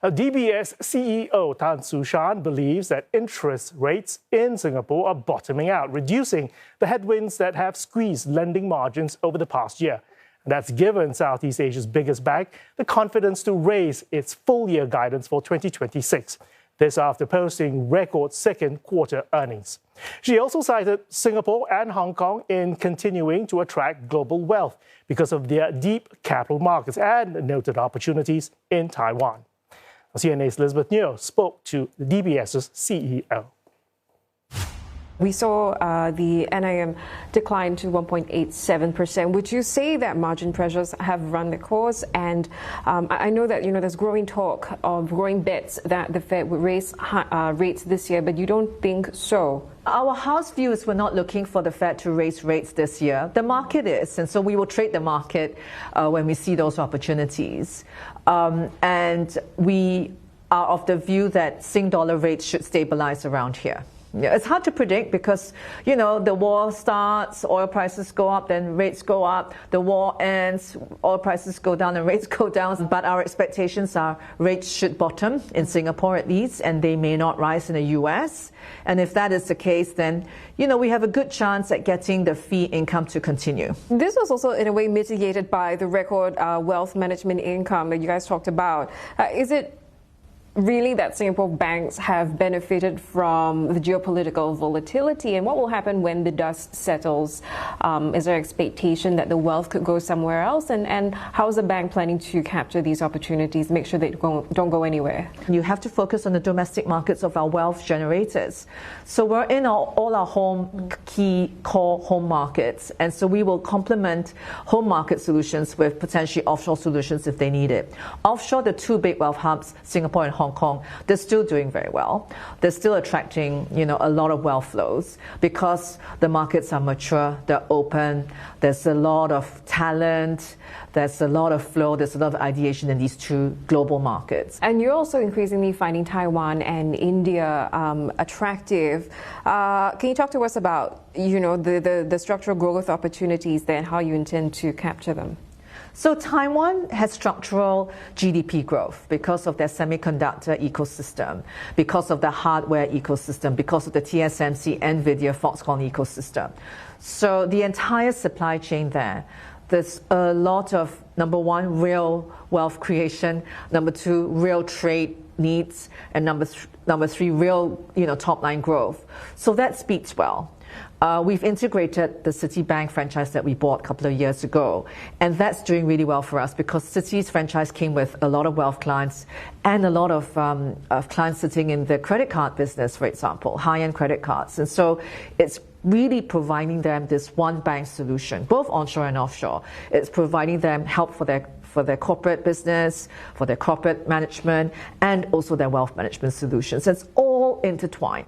DBS CEO Tan Su Shan believes that interest rates in Singapore are bottoming out, reducing the headwinds that have squeezed lending margins over the past year. And that's given Southeast Asia's biggest bank the confidence to raise its full-year guidance for 2026. This after posting record second quarter earnings. She also cited Singapore and Hong Kong in continuing to attract global wealth because of their deep capital markets and noted opportunities in Taiwan. CNA's Elizabeth Neo spoke to the DBS's CEO. We saw the NIM decline to 1.87%. Would you say that margin pressures have run the course? And I know that there's growing talk of growing bets that the Fed would raise rates this year, but you don't think so? Our house view is we're not looking for the Fed to raise rates this year. The market is, and so we will trade the market when we see those opportunities. And we are of the view that Sing dollar rates should stabilize around here. Yeah, it's hard to predict because, the war starts, oil prices go up, then rates go up. The war ends, oil prices go down and rates go down. But our expectations are rates should bottom in Singapore at least, and they may not rise in the US. And if that is the case, then, we have a good chance at getting the fee income to continue. This was also in a way mitigated by the record wealth management income that you guys talked about. Is it really that Singapore banks have benefited from the geopolitical volatility, and what will happen when the dust settles? Is there expectation that the wealth could go somewhere else, and how is the bank planning to capture these opportunities, make sure they don't go anywhere? You have to focus on the domestic markets of our wealth generators. So we're in all our key core home markets, and so we will complement home market solutions with potentially offshore solutions if they need it. Offshore, the two big wealth hubs, Singapore and Hong Kong, they're still doing very well. They're still attracting, a lot of wealth flows because the markets are mature, they're open, there's a lot of talent, there's a lot of flow, there's a lot of ideation in these two global markets. And you're also increasingly finding Taiwan and India attractive. Can you talk to us about, the structural growth opportunities there and how you intend to capture them? So Taiwan has structural GDP growth because of their semiconductor ecosystem, because of the hardware ecosystem, because of the TSMC, NVIDIA, Foxconn ecosystem. So the entire supply chain there's a lot of, number one, real wealth creation, number two, real trade needs, and number three, real top line growth. So that speaks well. We've integrated the Citibank franchise that we bought a couple of years ago, and that's doing really well for us because Citi's franchise came with a lot of wealth clients and a lot of clients sitting in the credit card business, for example, high-end credit cards. And so it's really providing them this one bank solution, both onshore and offshore. It's providing them help for their corporate business, for their corporate management, and also their wealth management solutions. It's all intertwined.